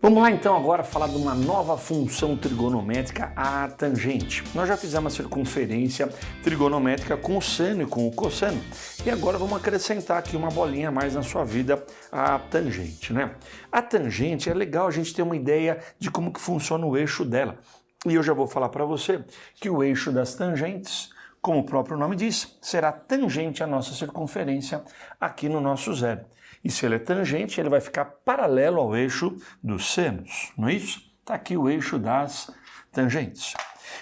Vamos lá então agora falar de uma nova função trigonométrica, a tangente. Nós já fizemos a circunferência trigonométrica com o seno e com o cosseno. E agora vamos acrescentar aqui uma bolinha a mais na sua vida, a tangente, né? A tangente é legal a gente ter uma ideia de como que funciona o eixo dela. E eu já vou falar para você que o eixo das tangentes, como o próprio nome diz, será tangente à nossa circunferência aqui no nosso zero. E se ele é tangente, ele vai ficar paralelo ao eixo dos senos, não é isso? Está aqui o eixo das tangentes.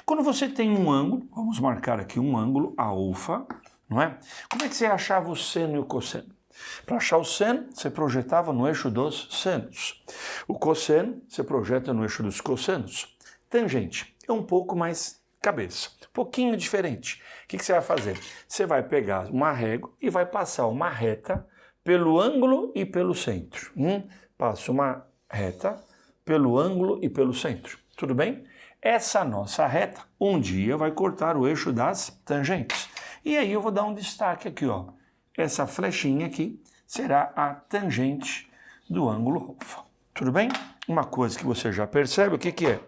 Quando você tem um ângulo, vamos marcar aqui um ângulo alfa, não é? Como é que você achava o seno e o cosseno? Para achar o seno, você projetava no eixo dos senos. O cosseno, você projeta no eixo dos cossenos. Tangente é um pouco mais cabeça, um pouquinho diferente. O que você vai fazer? Você vai pegar uma régua e vai passar uma reta pelo ângulo e pelo centro. Passa uma reta pelo ângulo e pelo centro. Tudo bem? Essa nossa reta, um dia, vai cortar o eixo das tangentes. E aí eu vou dar um destaque aqui, ó. Essa flechinha aqui será a tangente do ângulo alfa. Tudo bem? Uma coisa que você já percebe, o que que é?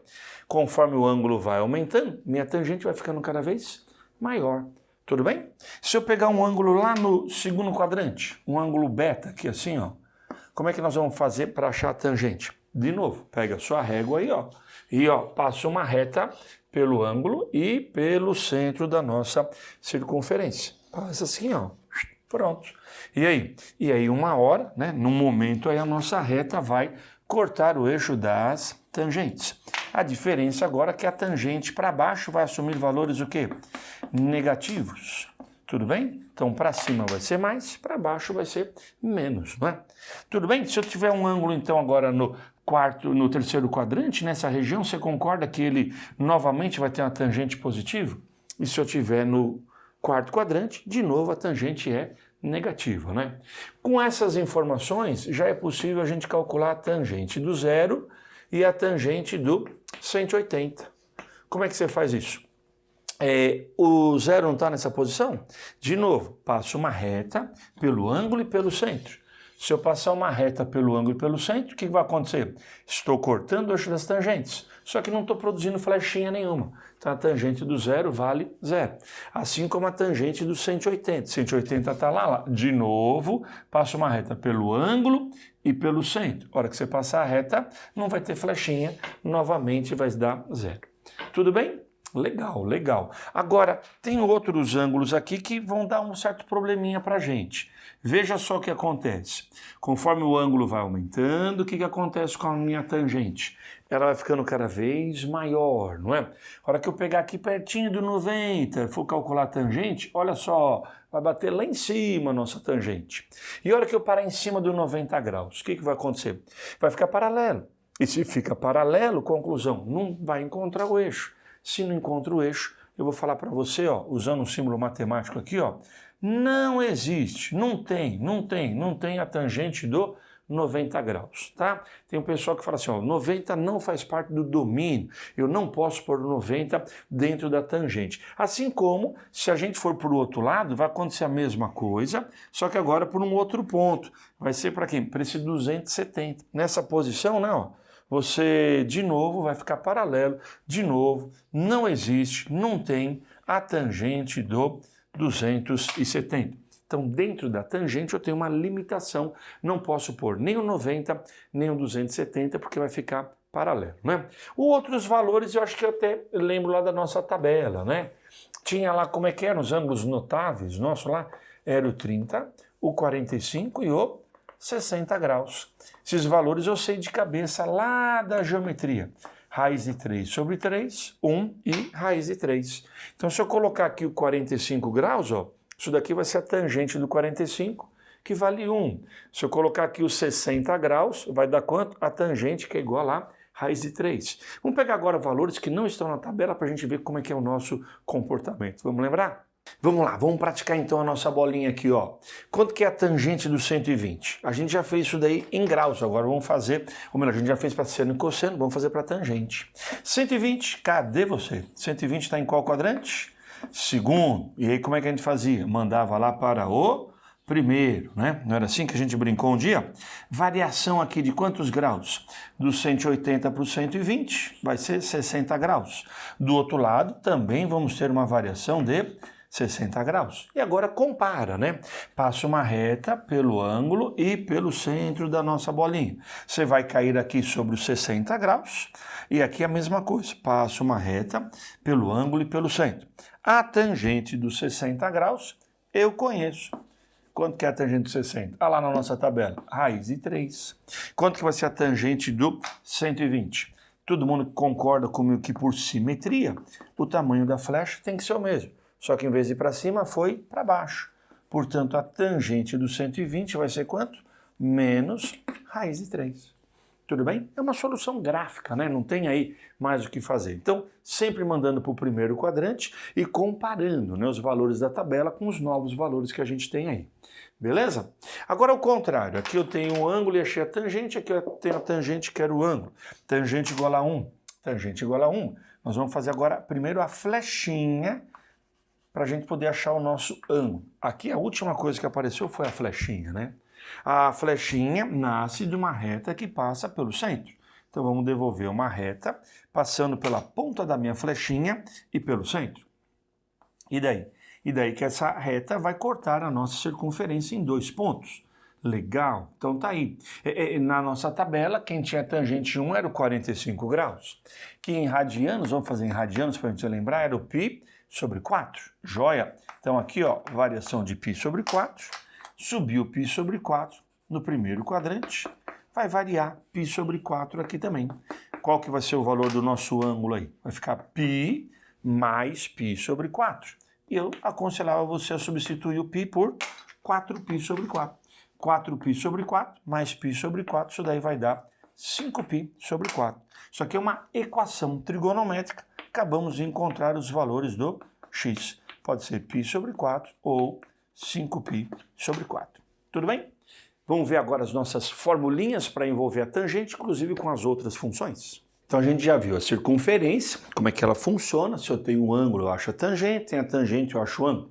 Conforme o ângulo vai aumentando, minha tangente vai ficando cada vez maior. Tudo bem? Se eu pegar um ângulo lá no segundo quadrante, um ângulo beta aqui assim, ó, como é que nós vamos fazer para achar a tangente? De novo, pega a sua régua aí, ó, e ó, passa uma reta pelo ângulo e pelo centro da nossa circunferência. Passa assim, ó, pronto. E aí uma hora, né, num momento aí a nossa reta vai cortar o eixo das tangentes. A diferença agora é que a tangente para baixo vai assumir valores o quê? Negativos. Tudo bem? Então para cima vai ser mais, para baixo vai ser menos, não é? Tudo bem? Se eu tiver um ângulo então agora no terceiro quadrante, nessa região, você concorda que ele novamente vai ter uma tangente positiva? E se eu tiver no quarto quadrante, de novo a tangente é negativa, né? Com essas informações, já é possível a gente calcular a tangente do zero e a tangente do 180. Como é que você faz isso? O zero não está nessa posição? De novo, passo uma reta pelo ângulo e pelo centro. Se eu passar uma reta pelo ângulo e pelo centro, o que vai acontecer? Estou cortando o eixo das tangentes, só que não estou produzindo flechinha nenhuma. Então a tangente do zero vale zero. Assim como a tangente do 180. 180 está lá. De novo, passo uma reta pelo ângulo e pelo centro. A hora que você passar a reta, não vai ter flechinha, novamente vai dar zero. Tudo bem? Legal, legal. Agora, tem outros ângulos aqui que vão dar um certo probleminha para a gente. Veja só o que acontece. Conforme o ângulo vai aumentando, o que acontece com a minha tangente? Ela vai ficando cada vez maior, não é? A hora que eu pegar aqui pertinho do 90, for calcular a tangente, olha só, vai bater lá em cima a nossa tangente. E a hora que eu parar em cima do 90 graus, o que vai acontecer? Vai ficar paralelo. E se fica paralelo, conclusão, não vai encontrar o eixo. Se não encontra o eixo, eu vou falar para você, ó, usando um símbolo matemático aqui, ó, não existe, não tem a tangente do 90 graus, tá? Tem um pessoal que fala assim, ó, 90 não faz parte do domínio, eu não posso pôr 90 dentro da tangente. Assim como, se a gente for para o outro lado, vai acontecer a mesma coisa, só que agora por um outro ponto. Vai ser para quem? Para esse 270. Nessa posição, né, ó, você, de novo, vai ficar paralelo, de novo, não existe, não tem a tangente do 270. Então, dentro da tangente, eu tenho uma limitação, não posso pôr nem o 90, nem o 270, porque vai ficar paralelo, né? Outros valores, eu acho que eu até lembro lá da nossa tabela, né? Tinha lá, como é que eram os ângulos notáveis, nosso lá, era o 30, o 45 e o 60 graus. Esses valores eu sei de cabeça lá da geometria. Raiz de 3 sobre 3, 1 e raiz de 3. Então, se eu colocar aqui o 45 graus, ó, isso daqui vai ser a tangente do 45, que vale 1. Se eu colocar aqui os 60 graus, vai dar quanto? A tangente, que é igual a raiz de 3. Vamos pegar agora valores que não estão na tabela para a gente ver como é que é o nosso comportamento. Vamos lembrar? Vamos lá, vamos praticar então a nossa bolinha aqui, ó. Quanto que é a tangente do 120? A gente já fez isso daí em graus, agora vamos fazer, ou melhor, a gente já fez para seno e cosseno, vamos fazer para tangente. 120, cadê você? 120 está em qual quadrante? Segundo. E aí como é que a gente fazia? Mandava lá para o primeiro, né? Não era assim que a gente brincou um dia? Variação aqui de quantos graus? Do 180 para o 120 vai ser 60 graus. Do outro lado também vamos ter uma variação de 60 graus. E agora compara, né? Passa uma reta pelo ângulo e pelo centro da nossa bolinha. Você vai cair aqui sobre os 60 graus e aqui a mesma coisa. Passa uma reta pelo ângulo e pelo centro. A tangente dos 60 graus eu conheço. Quanto que é a tangente de 60? Ah, lá na nossa tabela, raiz de 3. Quanto que vai ser a tangente do 120? Todo mundo concorda comigo que por simetria, o tamanho da flecha tem que ser o mesmo. Só que em vez de ir para cima, foi para baixo. Portanto, a tangente do 120 vai ser quanto? Menos raiz de 3. Tudo bem? É uma solução gráfica, né? Não tem aí mais o que fazer. Então, sempre mandando para o primeiro quadrante e comparando, né, os valores da tabela com os novos valores que a gente tem aí. Beleza? Agora, ao contrário. Aqui eu tenho o ângulo e achei a tangente. Aqui eu tenho a tangente, quero o ângulo. Tangente igual a 1. Tangente igual a 1. Nós vamos fazer agora primeiro a flechinha para a gente poder achar o nosso ângulo. Aqui a última coisa que apareceu foi a flechinha, né? A flechinha nasce de uma reta que passa pelo centro. Então vamos devolver uma reta passando pela ponta da minha flechinha e pelo centro. E daí? E daí que essa reta vai cortar a nossa circunferência em 2 pontos. Legal, então tá aí. Na nossa tabela, quem tinha tangente 1 era o 45 graus. Que em radianos, vamos fazer em radianos para a gente lembrar, era o π sobre 4. Joia? Então aqui, ó, variação de π sobre 4. Subiu π sobre 4 no primeiro quadrante. Vai variar π sobre 4 aqui também. Qual que vai ser o valor do nosso ângulo aí? Vai ficar π mais π sobre 4. E eu aconselhava você a substituir o π por 4π sobre 4. 4π sobre 4 mais π sobre 4, isso daí vai dar 5π sobre 4. Isso aqui é uma equação trigonométrica. Acabamos de encontrar os valores do x. Pode ser π sobre 4 ou 5π sobre 4. Tudo bem? Vamos ver agora as nossas formulinhas para envolver a tangente, inclusive com as outras funções. Então a gente já viu a circunferência, como é que ela funciona. Se eu tenho um ângulo, eu acho a tangente, tem a tangente, eu acho o ângulo.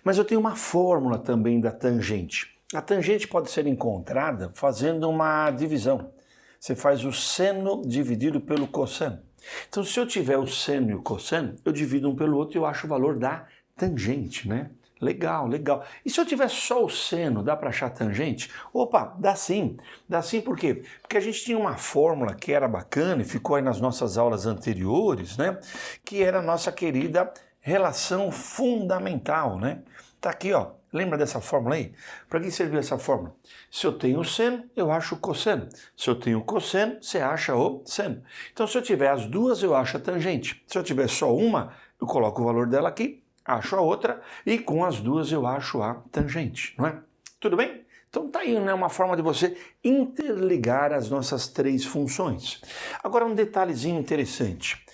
Mas eu tenho uma fórmula também da tangente. A tangente pode ser encontrada fazendo uma divisão. Você faz o seno dividido pelo cosseno. Então, se eu tiver o seno e o cosseno, eu divido um pelo outro e eu acho o valor da tangente, né? Legal, legal. E se eu tiver só o seno, dá para achar tangente? Opa, dá sim. Dá sim por quê? Porque a gente tinha uma fórmula que era bacana e ficou aí nas nossas aulas anteriores, né? Que era a nossa querida relação fundamental, né? Tá aqui, ó. Lembra dessa fórmula aí? Para que serviu essa fórmula? Se eu tenho o seno, eu acho o cosseno. Se eu tenho o cosseno, você acha o seno. Então, se eu tiver as duas, eu acho a tangente. Se eu tiver só uma, eu coloco o valor dela aqui, acho a outra, e com as duas eu acho a tangente, não é? Tudo bem? Então tá aí, né, uma forma de você interligar as nossas 3 funções. Agora um detalhezinho interessante.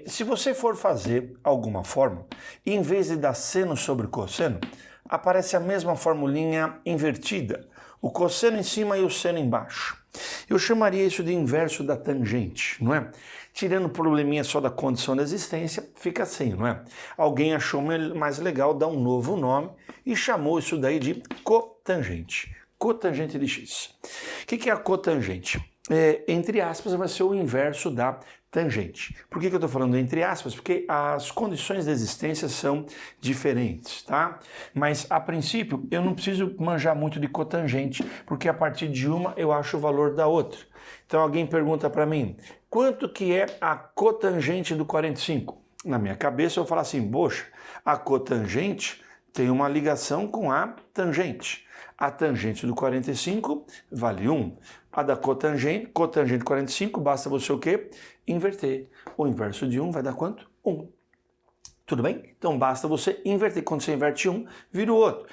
Se você for fazer alguma fórmula, em vez de dar seno sobre cosseno, aparece a mesma formulinha invertida. O cosseno em cima e o seno embaixo. Eu chamaria isso de inverso da tangente, não é? Tirando o probleminha só da condição da existência, fica assim, não é? Alguém achou mais legal dar um novo nome e chamou isso daí de cotangente. Cotangente de x. O que é a cotangente? Entre aspas, vai ser o inverso da tangente. Por que eu estou falando entre aspas? Porque as condições da existência são diferentes, tá? Mas, a princípio, eu não preciso manjar muito de cotangente, porque a partir de uma eu acho o valor da outra. Então, alguém pergunta para mim, quanto que é a cotangente do 45? Na minha cabeça, eu falo assim, poxa, a cotangente tem uma ligação com a tangente. A tangente do 45 vale 1. A da cotangente 45, basta você o quê? Inverter. O inverso de 1 vai dar quanto? 1. Tudo bem? Então basta você inverter. Quando você inverte um, vira o outro.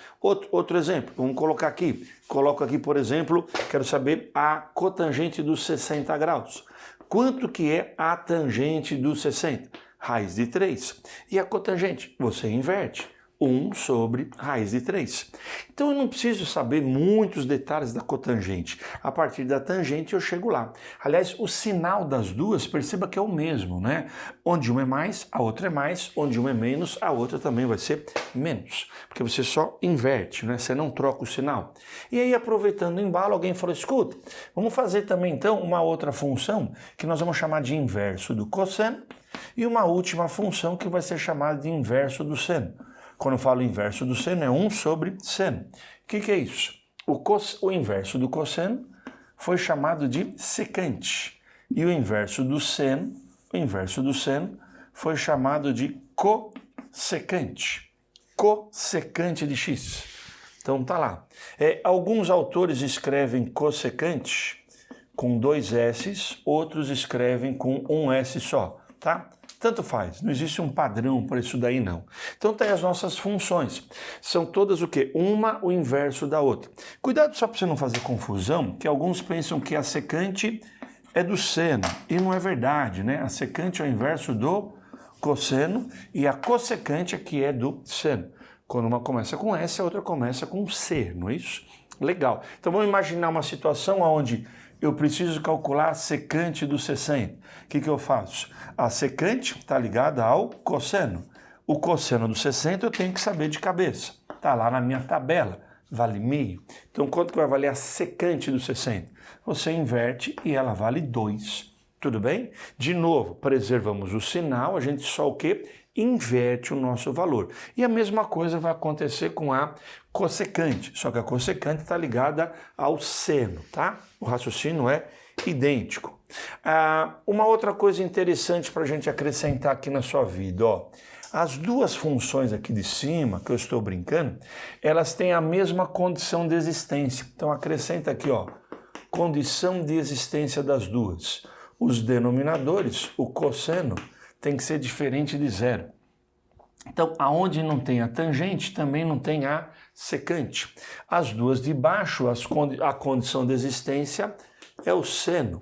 Outro exemplo, vamos colocar aqui. Coloco aqui, por exemplo, quero saber a cotangente dos 60 graus. Quanto que é a tangente dos 60? Raiz de 3. E a cotangente? Você inverte. 1 sobre raiz de 3. Então eu não preciso saber muitos detalhes da cotangente. A partir da tangente eu chego lá. Aliás, o sinal das duas, perceba que é o mesmo, né? Onde uma é mais, a outra é mais. Onde uma é menos, a outra também vai ser menos. Porque você só inverte, né? Você não troca o sinal. E aí, aproveitando o embalo, alguém falou, escuta, vamos fazer também então uma outra função que nós vamos chamar de inverso do cosseno e uma última função que vai ser chamada de inverso do seno. Quando eu falo inverso do seno, é 1 sobre seno. O que é isso? O inverso do cosseno foi chamado de secante. E o inverso do seno foi chamado de cossecante. Cossecante de x. Então tá lá. Alguns autores escrevem cossecante com 2 S, outros escrevem com 1 S só, tá? Tanto faz, não existe um padrão para isso daí não. Então tem as nossas funções. São todas o quê? Uma o inverso da outra. Cuidado só para você não fazer confusão, que alguns pensam que a secante é do seno. E não é verdade, né? A secante é o inverso do cosseno e a cossecante é que é do seno. Quando uma começa com S, a outra começa com C, não é isso? Legal. Então vamos imaginar uma situação onde eu preciso calcular a secante do 60. O que eu faço? A secante está ligada ao cosseno. O cosseno do 60 eu tenho que saber de cabeça. Está lá na minha tabela, vale meio. Então quanto que vai valer a secante do 60? Você inverte e ela vale 2. Tudo bem? De novo, preservamos o sinal, a gente só o quê? Inverte o nosso valor. E a mesma coisa vai acontecer com a cossecante, só que a cossecante está ligada ao seno, tá? O raciocínio é idêntico. Uma outra coisa interessante para a gente acrescentar aqui na sua vida, ó. As duas funções aqui de cima, que eu estou brincando, elas têm a mesma condição de existência. Então acrescenta aqui, ó, condição de existência das duas. Os denominadores, o cosseno, tem que ser diferente de 0. Então, aonde não tem a tangente, também não tem a secante. As duas de baixo, a condição de existência é o seno.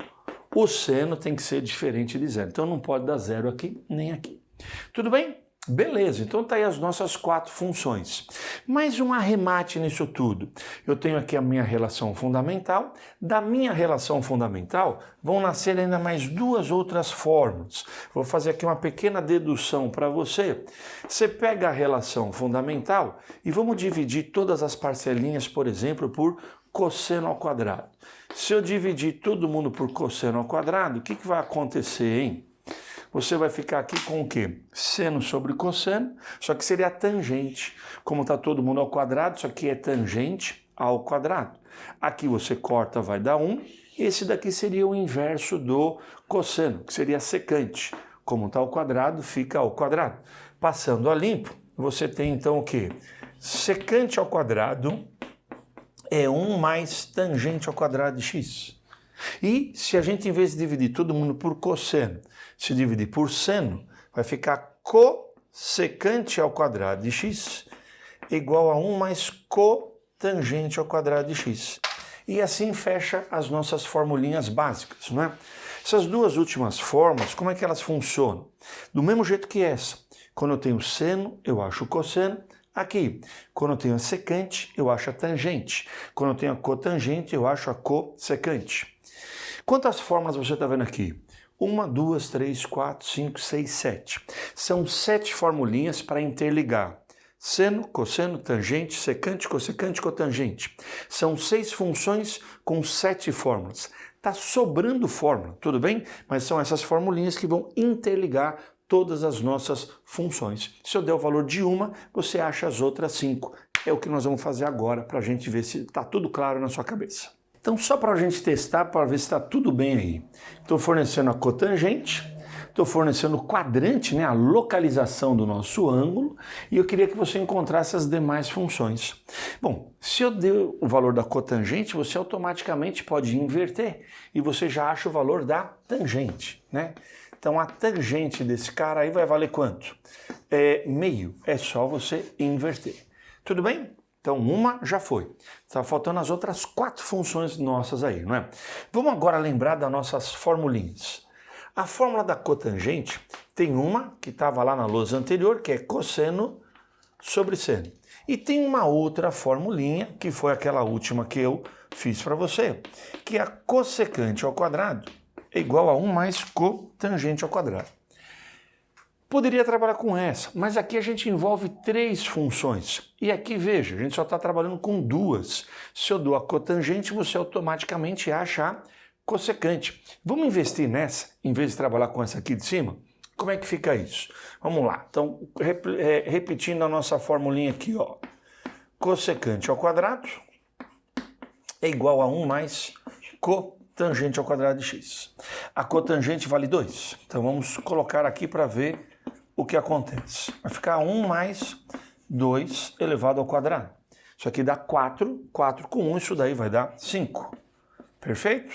O seno tem que ser diferente de 0. Então, não pode dar 0 aqui, nem aqui. Tudo bem? Beleza, então tá aí as nossas 4 funções. Mais um arremate nisso tudo. Eu tenho aqui a minha relação fundamental. Da minha relação fundamental vão nascer ainda mais 2 outras fórmulas. Vou fazer aqui uma pequena dedução para você. Você pega a relação fundamental e vamos dividir todas as parcelinhas, por exemplo, por cosseno ao quadrado. Se eu dividir todo mundo por cosseno ao quadrado, o que vai acontecer, hein? Você vai ficar aqui com o quê? Seno sobre cosseno, só que seria a tangente. Como está todo mundo ao quadrado, isso aqui é tangente ao quadrado. Aqui você corta, vai dar 1. Esse daqui seria o inverso do cosseno, que seria secante. Como está ao quadrado, fica ao quadrado. Passando a limpo, você tem então o quê? Secante ao quadrado é 1 mais tangente ao quadrado de x. E se a gente, em vez de dividir todo mundo por cosseno, se dividir por seno, vai ficar cossecante ao quadrado de x igual a 1 mais cotangente ao quadrado de x. E assim fecha as nossas formulinhas básicas, não é? Essas duas últimas fórmulas, como é que elas funcionam? Do mesmo jeito que essa. Quando eu tenho seno, eu acho o cosseno. Aqui, quando eu tenho a secante, eu acho a tangente. Quando eu tenho a cotangente, eu acho a cossecante. Quantas fórmulas você está vendo aqui? 1, 2, 3, 4, 5, 6, 7. São 7 formulinhas para interligar. Seno, cosseno, tangente, secante, cossecante, cotangente. São 6 funções com 7 fórmulas. Está sobrando fórmula, tudo bem? Mas são essas formulinhas que vão interligar todas as nossas funções. Se eu der o valor de uma, você acha as outras 5. É o que nós vamos fazer agora para a gente ver se está tudo claro na sua cabeça. Então, só para a gente testar, para ver se está tudo bem aí. Estou fornecendo a cotangente, estou fornecendo o quadrante, né, a localização do nosso ângulo, e eu queria que você encontrasse as demais funções. Bom, se eu der o valor da cotangente, você automaticamente pode inverter, e você já acha o valor da tangente, né? Então, a tangente desse cara aí vai valer quanto? Meio. É só você inverter. Tudo bem? Então, uma já foi. Está faltando as outras 4 funções nossas aí, não é? Vamos agora lembrar das nossas formulinhas. A fórmula da cotangente tem uma que estava lá na lousa anterior, que é cosseno sobre seno. E tem uma outra formulinha, que foi aquela última que eu fiz para você, que é a cossecante ao quadrado é igual a 1 mais cotangente ao quadrado. Poderia trabalhar com essa, mas aqui a gente envolve 3 funções. E aqui, veja, a gente só está trabalhando com 2. Se eu dou a cotangente, você automaticamente acha a cossecante. Vamos investir nessa, em vez de trabalhar com essa aqui de cima? Como é que fica isso? Vamos lá. Então, repetindo a nossa formulinha aqui, ó. Cossecante ao quadrado é igual a 1 mais cotangente ao quadrado de x. A cotangente vale 2. Então, vamos colocar aqui para ver o que acontece. Vai ficar 1 mais 2 elevado ao quadrado. Isso aqui dá 4. 4 com 1, isso daí vai dar 5. Perfeito?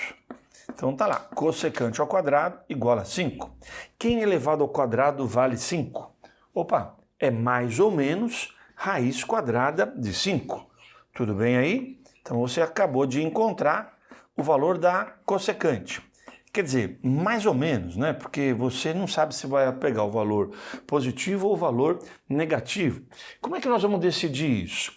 Então tá lá, cossecante ao quadrado igual a 5. Quem elevado ao quadrado vale 5? Opa, é mais ou menos raiz quadrada de 5. Tudo bem aí? Então você acabou de encontrar o valor da cossecante. Quer dizer, mais ou menos, né? Porque você não sabe se vai pegar o valor positivo ou o valor negativo. Como é que nós vamos decidir isso?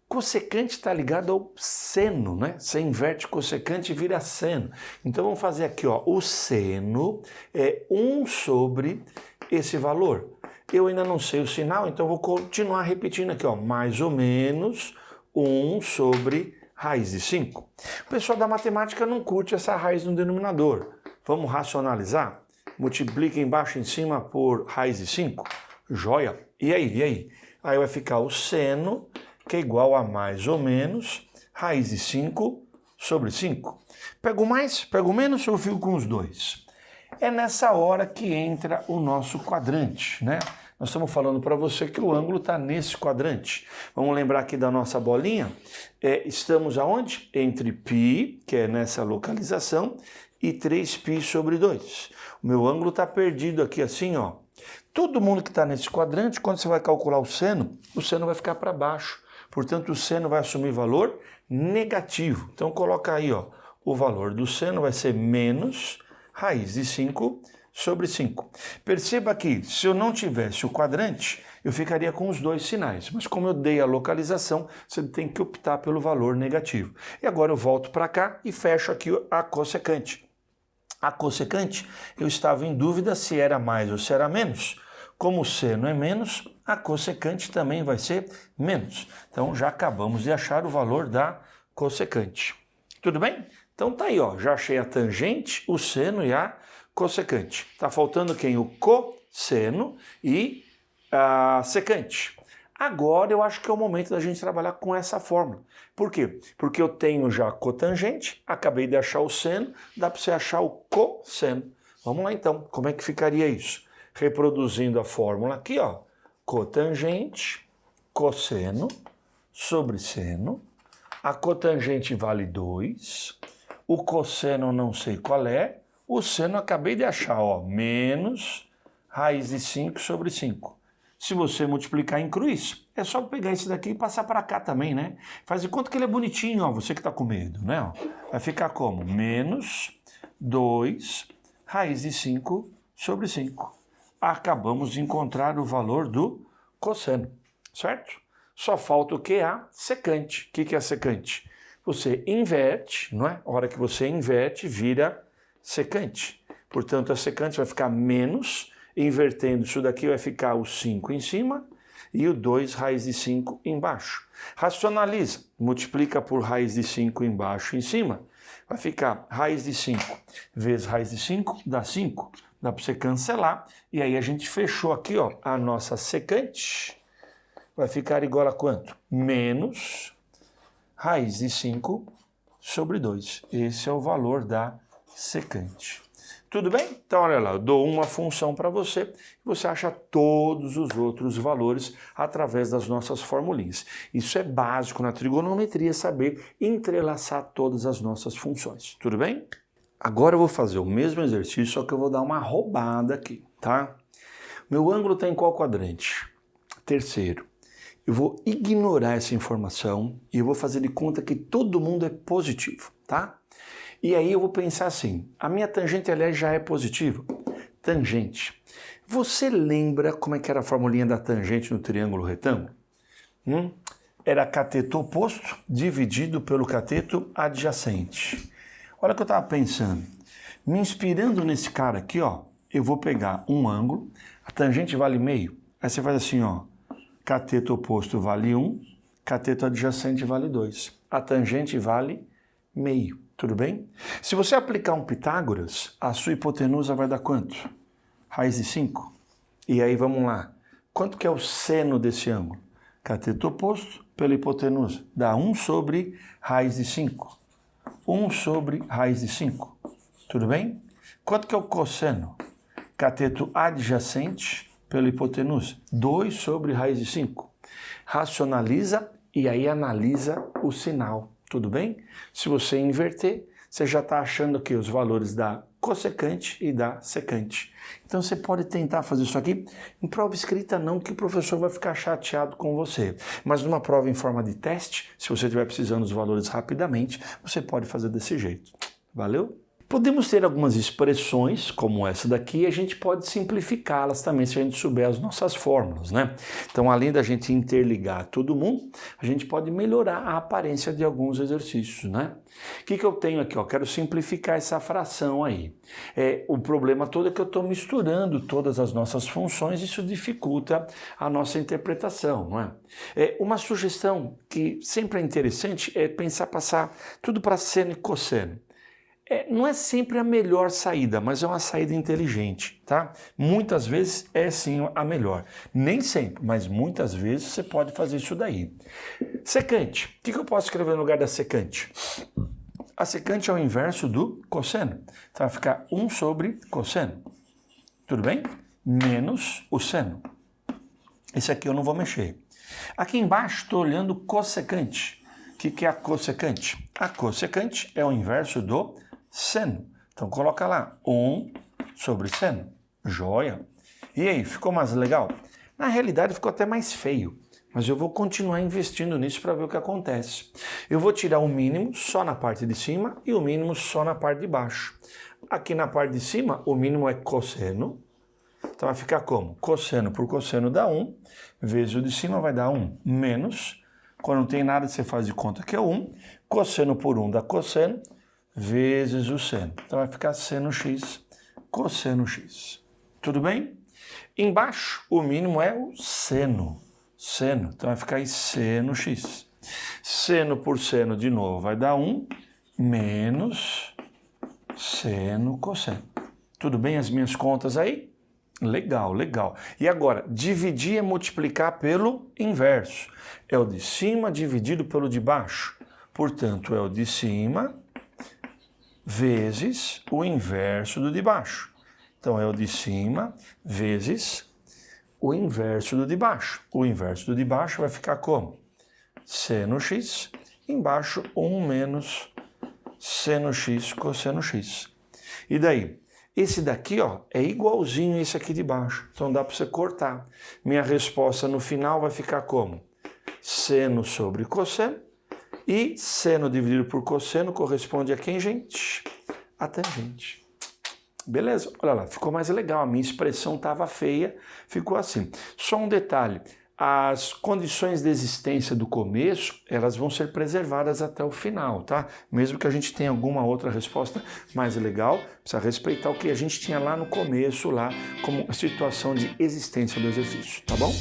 Cossecante está ligado ao seno, né? Você inverte cossecante e vira seno. Então vamos fazer aqui, ó, o seno é 1 sobre esse valor. Eu ainda não sei o sinal, então vou continuar repetindo aqui, ó, mais ou menos 1 sobre raiz de 5. O pessoal da matemática não curte essa raiz no denominador. Vamos racionalizar? Multiplica embaixo e em cima por raiz de 5. Joia. E aí? Aí vai ficar o seno, que é igual a mais ou menos raiz de 5 sobre 5. Pego mais, pego menos, ou eu fico com os 2? É nessa hora que entra o nosso quadrante, né? Nós estamos falando para você que o ângulo está nesse quadrante. Vamos lembrar aqui da nossa bolinha? Estamos aonde? Entre π, que é nessa localização, e 3π sobre 2. O meu ângulo está perdido aqui assim, ó. Todo mundo que está nesse quadrante, quando você vai calcular o seno vai ficar para baixo. Portanto, o seno vai assumir valor negativo. Então, coloca aí, ó, o valor do seno vai ser menos raiz de 5 sobre 5. Perceba que, se eu não tivesse o quadrante, eu ficaria com os 2 sinais. Mas como eu dei a localização, você tem que optar pelo valor negativo. E agora eu volto para cá e fecho aqui a cossecante. A cossecante, eu estava em dúvida se era mais ou se era menos. Como o seno é menos, a cossecante também vai ser menos. Então, já acabamos de achar o valor da cossecante. Tudo bem? Então, tá aí, ó. Já achei a tangente, o seno e a cossecante. Tá faltando quem? O cosseno e a secante. Agora, eu acho que é o momento da gente trabalhar com essa fórmula. Por quê? Porque eu tenho já a cotangente, acabei de achar o seno, dá para você achar o cosseno. Vamos lá, então. Como é que ficaria isso? Reproduzindo a fórmula aqui, ó, cotangente, cosseno, sobre seno, a cotangente vale 2, o cosseno não sei qual é, o seno acabei de achar, ó, menos raiz de 5 sobre 5. Se você multiplicar em cruz, é só pegar esse daqui e passar para cá também, né? Faz de conta que ele é bonitinho, ó, você que está com medo, né? Vai ficar como? Menos 2 raiz de 5 sobre 5. Acabamos de encontrar o valor do cosseno, certo? Só falta o que? A secante. O que é a secante? Você inverte, não é? A hora que você inverte, vira secante. Portanto, a secante vai ficar menos, invertendo isso daqui vai ficar o 5 em cima e o 2 raiz de 5 embaixo. Racionaliza, multiplica por raiz de 5 embaixo e em cima, vai ficar raiz de 5 vezes raiz de 5 dá 5. Dá para você cancelar. E aí a gente fechou aqui, ó, a nossa secante. Vai ficar igual a quanto? Menos raiz de 5 sobre 2. Esse é o valor da secante. Tudo bem? Então, olha lá, eu dou uma função para você e você acha todos os outros valores através das nossas formulinhas. Isso é básico na trigonometria, saber entrelaçar todas as nossas funções. Tudo bem? Agora eu vou fazer o mesmo exercício, só que eu vou dar uma roubada aqui, tá? Meu ângulo está em qual quadrante? Terceiro. Eu vou ignorar essa informação e eu vou fazer de conta que todo mundo é positivo, tá? E aí eu vou pensar assim, a minha tangente, aliás, já é positiva? Tangente. Você lembra como é que era a formulinha da tangente no triângulo retângulo? Era cateto oposto dividido pelo cateto adjacente. Olha o que eu estava pensando. Me inspirando nesse cara aqui, ó, eu vou pegar um ângulo, a tangente vale meio. Aí você faz assim, ó, cateto oposto vale 1, cateto adjacente vale 2. A tangente vale meio, tudo bem? Se você aplicar um Pitágoras, a sua hipotenusa vai dar quanto? Raiz de 5. E aí vamos lá. Quanto que é o seno desse ângulo? Cateto oposto pela hipotenusa. Dá 1 sobre raiz de 5. 1 sobre raiz de 5. Tudo bem? Quanto que é o cosseno? Cateto adjacente pela hipotenusa. 2 sobre raiz de 5. Racionaliza e aí analisa o sinal. Tudo bem? Se você inverter, você já está achando aqui os valores da cossecante e da secante. Então você pode tentar fazer isso aqui. Em prova escrita não, que o professor vai ficar chateado com você. Mas numa prova em forma de teste, se você estiver precisando dos valores rapidamente, você pode fazer desse jeito. Valeu? Podemos ter algumas expressões, como essa daqui, e a gente pode simplificá-las também se a gente souber as nossas fórmulas, né? Então, além da gente interligar todo mundo, a gente pode melhorar a aparência de alguns exercícios, né? O que eu tenho aqui? Ó? Quero simplificar essa fração aí. O problema todo é que eu estou misturando todas as nossas funções, isso dificulta a nossa interpretação, não é? Uma sugestão que sempre é interessante é passar tudo para seno e cosseno. Não é sempre a melhor saída, mas é uma saída inteligente, tá? Muitas vezes é sim a melhor. Nem sempre, mas muitas vezes você pode fazer isso daí. Secante. O que eu posso escrever no lugar da secante? A secante é o inverso do cosseno. Então vai ficar 1 sobre cosseno. Tudo bem? Menos o seno. Esse aqui eu não vou mexer. Aqui embaixo estou olhando cossecante. O que é a cossecante? A cossecante é o inverso do seno. Então coloca lá 1 sobre seno. Joia. E aí, ficou mais legal? Na realidade ficou até mais feio, mas eu vou continuar investindo nisso para ver o que acontece. Eu vou tirar o mínimo só na parte de cima e o mínimo só na parte de baixo. Aqui na parte de cima, o mínimo é cosseno. Então vai ficar como? Cosseno por cosseno dá 1, vezes o de cima vai dar 1, menos, quando não tem nada você faz de conta que é 1, cosseno por 1 dá cosseno, vezes o seno. Então vai ficar seno x, cosseno x. Tudo bem? Embaixo, o mínimo é o seno. Seno. Então vai ficar aí seno x. Seno por seno de novo vai dar 1, menos seno cosseno. Tudo bem as minhas contas aí? Legal, legal. E agora, dividir é multiplicar pelo inverso. É o de cima dividido pelo de baixo. Portanto, é o de cima vezes o inverso do de baixo. Então, é o de cima vezes o inverso do de baixo. O inverso do de baixo vai ficar como? Seno x, embaixo 1 menos seno x cosseno x. E daí? Esse daqui, ó, é igualzinho a esse aqui de baixo. Então, dá para você cortar. Minha resposta no final vai ficar como? Seno sobre cosseno. E seno dividido por cosseno corresponde a quem, gente? A tangente. Beleza? Olha lá, ficou mais legal. A minha expressão estava feia, ficou assim. Só um detalhe. As condições de existência do começo, elas vão ser preservadas até o final, tá? Mesmo que a gente tenha alguma outra resposta mais legal, precisa respeitar o que a gente tinha lá no começo, lá como a situação de existência do exercício, tá bom?